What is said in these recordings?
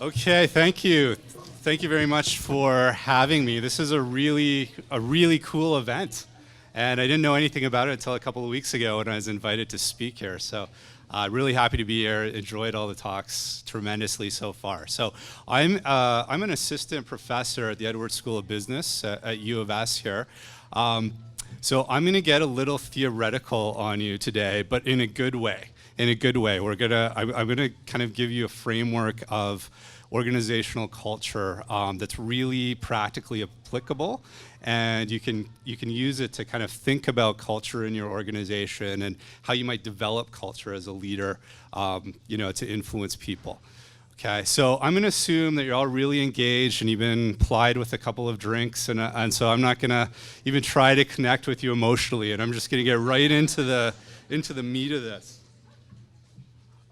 Okay, thank you. Thank you very much for having me. This is a really cool event. And I didn't know anything about it until a couple of weeks ago when I was invited to speak here. So really happy to be here. Enjoyed all the talks tremendously so far. So I'm an assistant professor at the Edwards School of Business at U of S here. So I'm going to get a little theoretical on you today, but in a good way. In a good way. I'm gonna kind of give you a framework of organizational culture that's really practically applicable, and you can use it to kind of think about culture in your organization and how you might develop culture as a leader, to influence people. Okay, so I'm going to assume that you're all really engaged and you've been plied with a couple of drinks, and so I'm not going to even try to connect with you emotionally, and I'm just going to get right into the meat of this.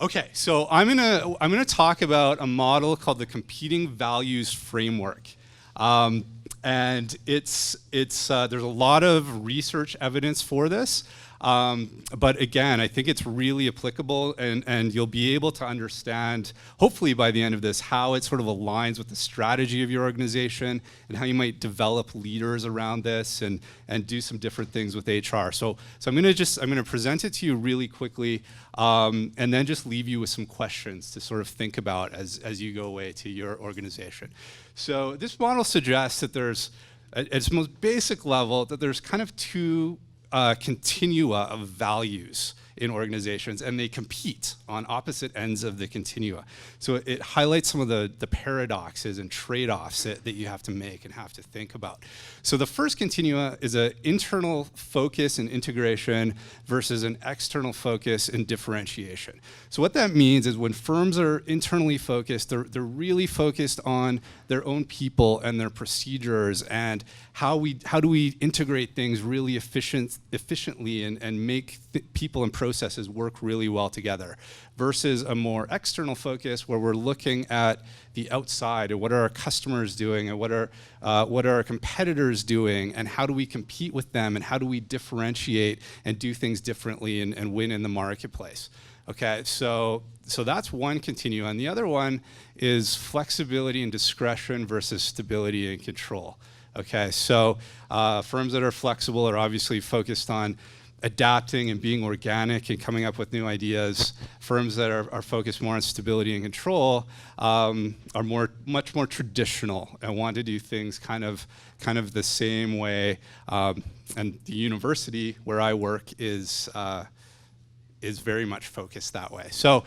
Okay, so I'm gonna talk about a model called the Competing Values Framework, and it's there's a lot of research evidence for this, but again, I think it's really applicable, and you'll be able to understand, hopefully by the end of this, how it sort of aligns with the strategy of your organization and how you might develop leaders around this and do some different things with HR. So I'm gonna present it to you really quickly, and then just leave you with some questions to sort of think about as you go away to your organization. So this model suggests that there's, at its most basic level, that there's kind of two continua of values in organizations, and they compete on opposite ends of the continua. So it highlights some of the paradoxes and trade-offs that you have to make and have to think about. So the first continua is an internal focus and integration versus an external focus and differentiation. So what that means is when firms are internally focused, they're really focused on their own people and their procedures and how do we integrate things really efficiently and make people and processes work really well together, versus a more external focus where we're looking at the outside and what are our customers doing and what are our competitors doing and how do we compete with them and how do we differentiate and do things differently and win in the marketplace. Okay, so that's one continuum, and the other one is flexibility and discretion versus stability and control. Okay, so firms that are flexible are obviously focused on adapting and being organic and coming up with new ideas. Firms that are focused more on stability and control are much more traditional and want to do things kind of the same way. And the university where I work is very much focused that way. So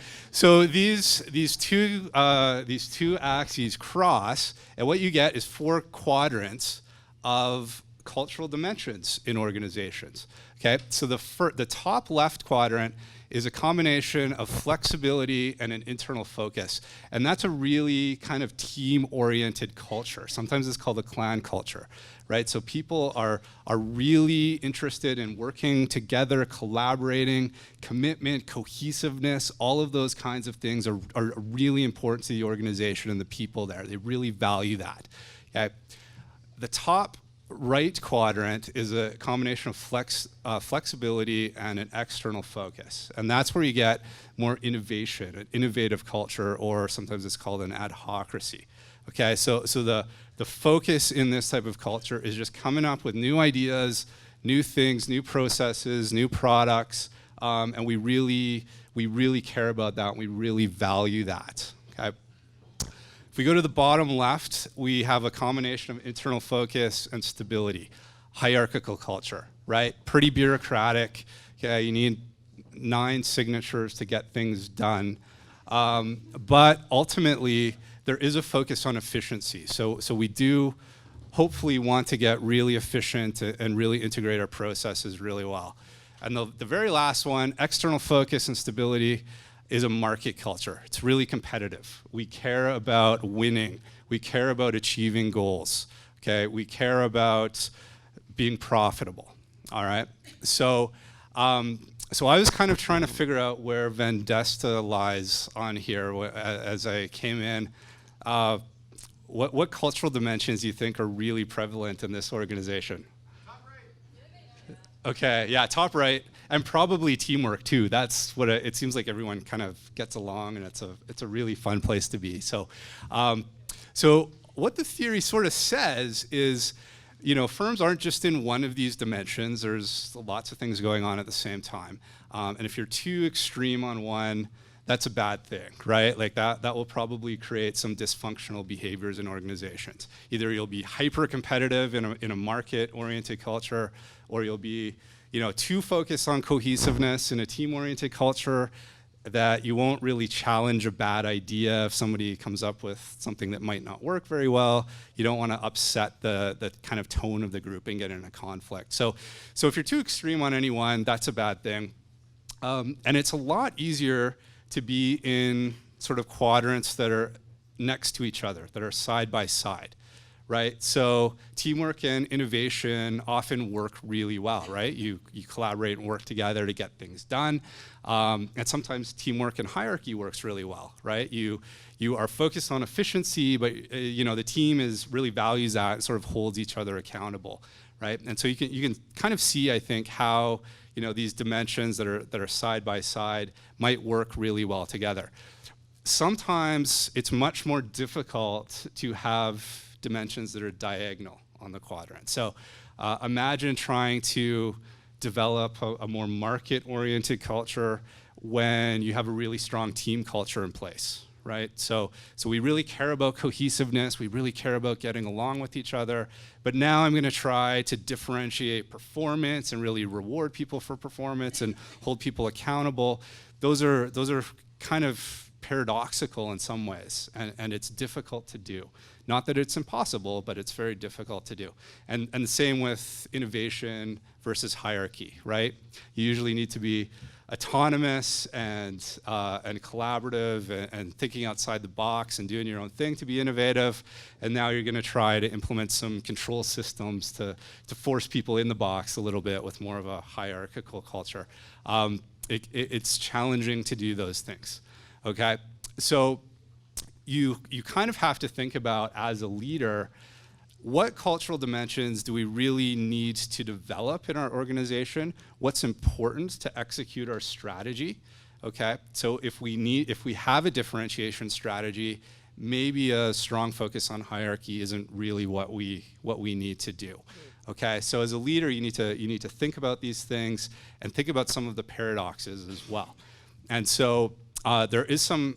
these two axes cross, and what you get is 4 quadrants of cultural dimensions in organizations. Okay, so the top left quadrant is a combination of flexibility and an internal focus, and that's a really kind of team-oriented culture. Sometimes it's called a clan culture, right? So people are really interested in working together, collaborating, commitment, cohesiveness, all of those kinds of things are really important to the organization and the people there. They really value that. Okay? The top right quadrant is a combination of flexibility and an external focus. And that's where you get more innovation, an innovative culture, or sometimes it's called an adhocracy. Okay, so the focus in this type of culture is just coming up with new ideas, new things, new processes, new products, and we really care about that, and we really value that. Okay. If we go to the bottom left, we have a combination of internal focus and stability. Hierarchical culture, right? Pretty bureaucratic. Okay, you need 9 signatures to get things done. But ultimately, there is a focus on efficiency. So we do hopefully want to get really efficient and really integrate our processes really well. And the very last one, external focus and stability, is a market culture. It's really competitive. We care about winning. We care about achieving goals. Okay, we care about being profitable. All right. So I was kind of trying to figure out where Vendasta lies on here as I came in. What cultural dimensions do you think are really prevalent in this organization? Top right. Okay, yeah, top right. and probably teamwork too. That's what it seems like. Everyone kind of gets along, and it's a really fun place to be. So, so what the theory sort of says is, firms aren't just in one of these dimensions. There's lots of things going on at the same time. And if you're too extreme on one, that's a bad thing, right? Like that will probably create some dysfunctional behaviors in organizations. Either you'll be hyper competitive in a market-oriented culture, or you'll be, too focused on cohesiveness in a team-oriented culture that you won't really challenge a bad idea if somebody comes up with something that might not work very well. You don't want to upset the kind of tone of the group and get in a conflict. So if you're too extreme on any one, that's a bad thing. And it's a lot easier to be in sort of quadrants that are next to each other, that are side by side, right? So teamwork and innovation often work really well, right? You collaborate and work together to get things done. And sometimes teamwork and hierarchy works really well, right? You are focused on efficiency, but the team really values that and sort of holds each other accountable, right? And so you can kind of see, I think, how these dimensions that are side by side might work really well together. Sometimes it's much more difficult to have dimensions that are diagonal on the quadrant. So imagine trying to develop a more market-oriented culture when you have a really strong team culture in place, right? So we really care about cohesiveness, we really care about getting along with each other, but now I'm gonna try to differentiate performance and really reward people for performance and hold people accountable. Those are kind of paradoxical in some ways, and it's difficult to do. Not that it's impossible, but it's very difficult to do. And the same with innovation versus hierarchy, right? You usually need to be autonomous and collaborative and thinking outside the box and doing your own thing to be innovative. And now you're going to try to implement some control systems to force people in the box a little bit with more of a hierarchical culture. It's challenging to do those things, okay? So you kind of have to think about, as a leader, what cultural dimensions do we really need to develop in our organization? What's important to execute our strategy? Okay, so if we have a differentiation strategy, maybe a strong focus on hierarchy isn't really what we need to do. Okay, so as a leader, you need to think about these things and think about some of the paradoxes as well. And so there is some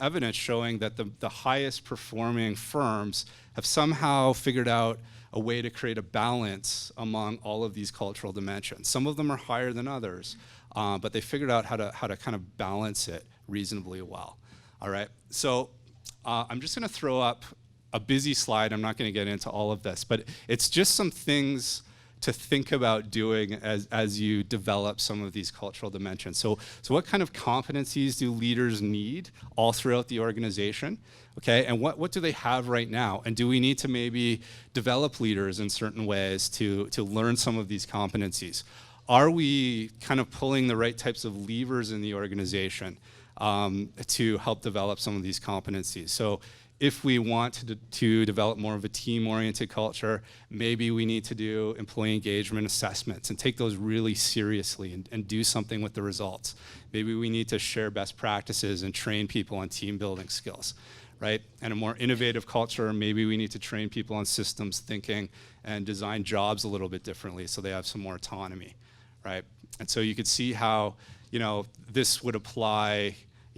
evidence showing that the highest performing firms have somehow figured out a way to create a balance among all of these cultural dimensions. Some of them are higher than others, but they figured out how to kind of balance it reasonably well. All right, so I'm just gonna throw up a busy slide. I'm not gonna get into all of this, but it's just some things to think about doing as you develop some of these cultural dimensions. So what kind of competencies do leaders need all throughout the organization? Okay, and what do they have right now? And do we need to maybe develop leaders in certain ways to learn some of these competencies? Are we kind of pulling the right types of levers in the organization to help develop some of these competencies? So if we want to develop more of a team-oriented culture, maybe we need to do employee engagement assessments and take those really seriously and do something with the results. Maybe we need to share best practices and train people on team building skills, right? And a more innovative culture, maybe we need to train people on systems thinking and design jobs a little bit differently so they have some more autonomy, right? And so you could see how, this would apply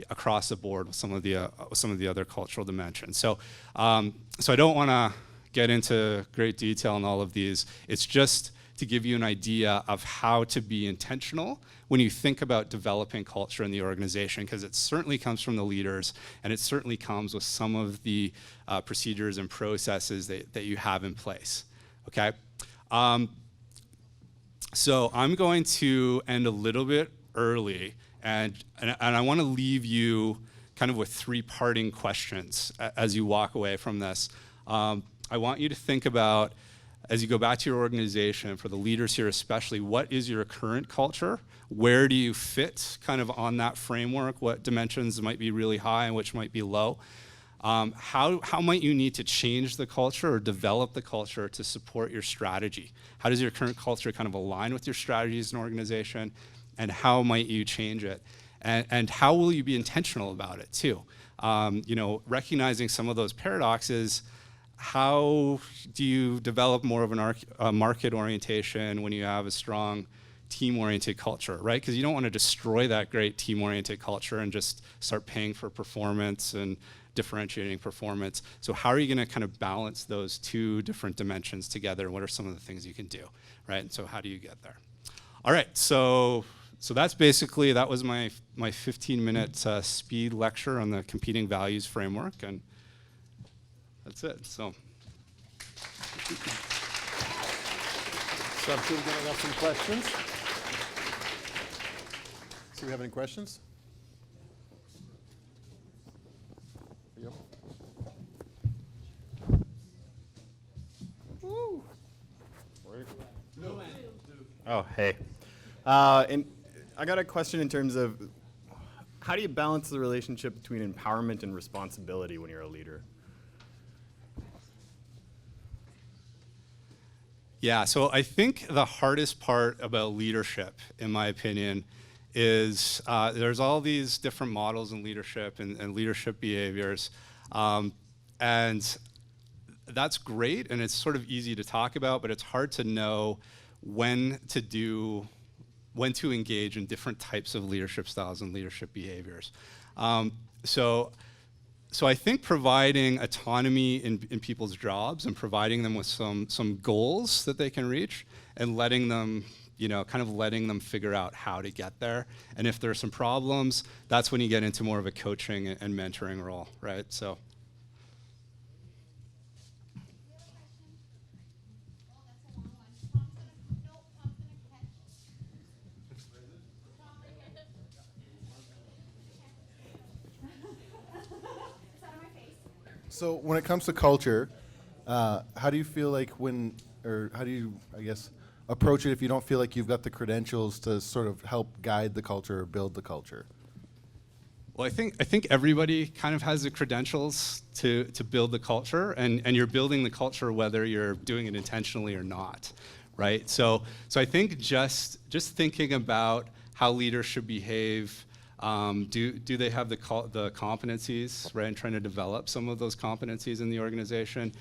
across the board with some of the other cultural dimensions. So I don't want to get into great detail on all of these. It's just to give you an idea of how to be intentional when you think about developing culture in the organization, because it certainly comes from the leaders, and it certainly comes with some of the procedures and processes that you have in place. Okay. So I'm going to end a little bit early. And I want to leave you kind of with three parting questions as you walk away from this. I want you to think about, as you go back to your organization, for the leaders here especially, what is your current culture? Where do you fit kind of on that framework? What dimensions might be really high and which might be low? How might you need to change the culture or develop the culture to support your strategy? How does your current culture kind of align with your strategy as an organization? and how might you change it? And how will you be intentional about it too? Recognizing some of those paradoxes, how do you develop more of a market orientation when you have a strong team-oriented culture, right? Because you don't want to destroy that great team-oriented culture and just start paying for performance and differentiating performance. So how are you going to kind of balance those two different dimensions together? What are some of the things you can do, right? And so how do you get there? All right, so that's basically, that was my 15-minute speed lecture on the competing values framework, and that's it. So. Sub-2 going to have some questions. Do we have any questions? Yep. Woo. Oh, hey. And I got a question in terms of how do you balance the relationship between empowerment and responsibility when you're a leader? Yeah, so I think the hardest part about leadership, in my opinion, is there's all these different models in leadership and leadership behaviors. And that's great, and it's sort of easy to talk about, but it's hard to know when to engage in different types of leadership styles and leadership behaviors. So I think providing autonomy in people's jobs and providing them with some goals that they can reach and letting them, kind of letting them figure out how to get there. And if there are some problems, that's when you get into more of a coaching and mentoring role, right? So. So when it comes to culture, how do you feel like how do you, I guess, approach it if you don't feel like you've got the credentials to sort of help guide the culture or build the culture? Well, I think everybody kind of has the credentials to build the culture, and you're building the culture whether you're doing it intentionally or not, right? So I think just thinking about how leaders should behave. Do they have the competencies, right? And trying to develop some of those competencies in the organization,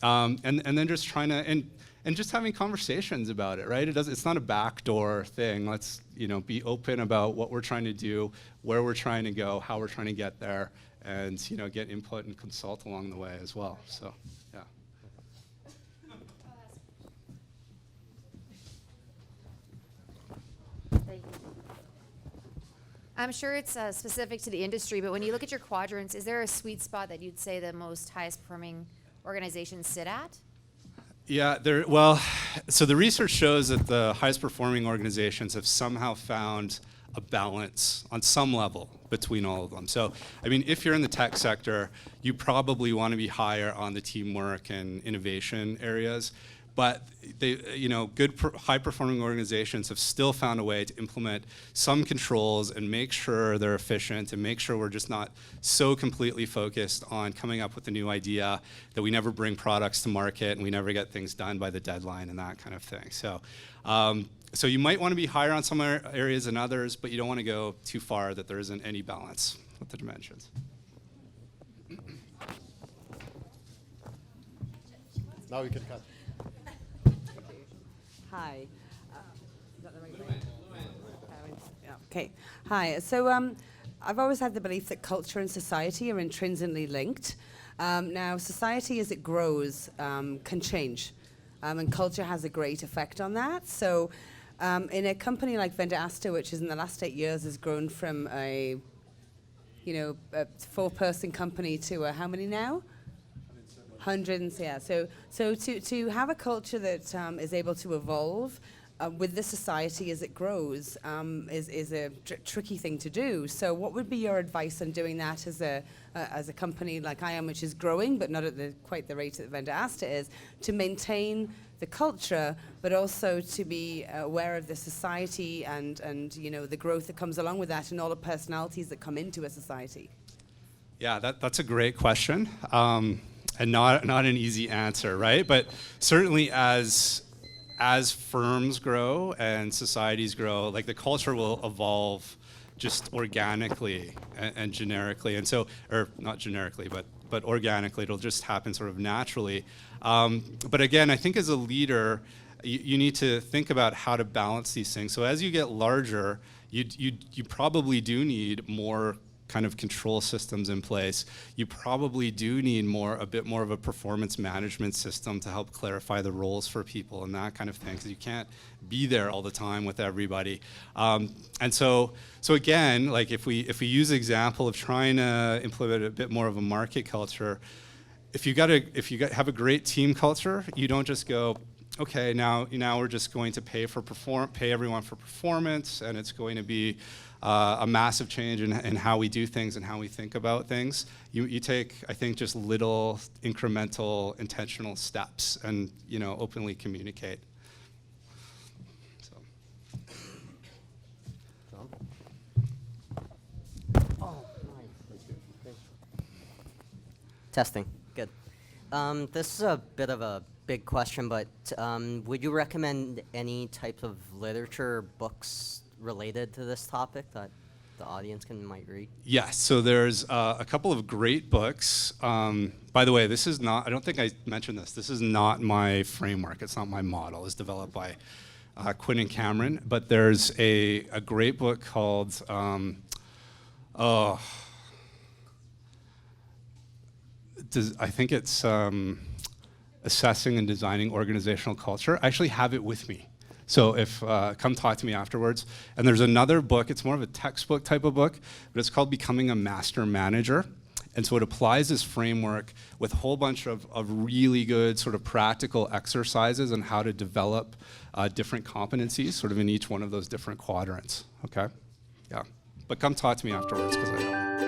and then just trying to and just having conversations about it, right? It's not a backdoor thing. Let's be open about what we're trying to do, where we're trying to go, how we're trying to get there, and get input and consult along the way as well. So, yeah. Thank you. I'm sure it's specific to the industry, but when you look at your quadrants, is there a sweet spot that you'd say the most highest performing organizations sit at? Yeah, so the research shows that the highest performing organizations have somehow found a balance on some level between all of them. So, I mean, if you're in the tech sector, you probably want to be higher on the teamwork and innovation areas. But good, high-performing organizations have still found a way to implement some controls and make sure they're efficient and make sure we're just not so completely focused on coming up with a new idea that we never bring products to market and we never get things done by the deadline and that kind of thing. So, so you might want to be higher on some areas than others, but you don't want to go too far that there isn't any balance with the dimensions. Now we can cut. Hi. Is that the right thing? Yeah. Okay. Hi. So I've always had the belief that culture and society are intrinsically linked. Now, society as it grows can change, and culture has a great effect on that. So in a company like Vendasta, which is in the last 8 years has grown from a 4-person company to how many now? Hundreds, yeah. So to have a culture that is able to evolve with the society as it grows is a tricky thing to do. So what would be your advice on doing that as a company like I am, which is growing, but not at quite the rate that Vendasta is, to maintain the culture, but also to be aware of the society and the growth that comes along with that and all the personalities that come into a society? Yeah, that's a great question. And not an easy answer, right? But certainly as as firms grow and societies grow, like the culture will evolve just organically and generically, and so, or not generically, but organically, it'll just happen sort of naturally. But again, I think as a leader, you need to think about how to balance these things. So as you get larger, you probably do need more kind of control systems in place. You probably do need a bit more of a performance management system to help clarify the roles for people and that kind of thing, because you can't be there all the time with everybody. And so again, like if we use the example of trying to implement a bit more of a market culture, if you have a great team culture, you don't just go, okay, now we're just going to pay everyone for performance, and it's going to be a massive change in how we do things and how we think about things. You take, I think, just little incremental intentional steps and, openly communicate. So. Testing. Good. This is a bit of a big question, but would you recommend any type of literature or books related to this topic that the audience might read? Yes, so there's a couple of great books. By the way, I don't think I mentioned this. This is not my framework. It's not my model. It's developed by Quinn and Cameron. But there's a great book called, I think it's Assessing and Designing Organizational Culture. I actually have it with me. So come talk to me afterwards. And there's another book, it's more of a textbook type of book, but it's called Becoming a Master Manager. And so it applies this framework with a whole bunch of really good sort of practical exercises on how to develop different competencies sort of in each one of those different quadrants, okay? Yeah, but come talk to me afterwards because I know.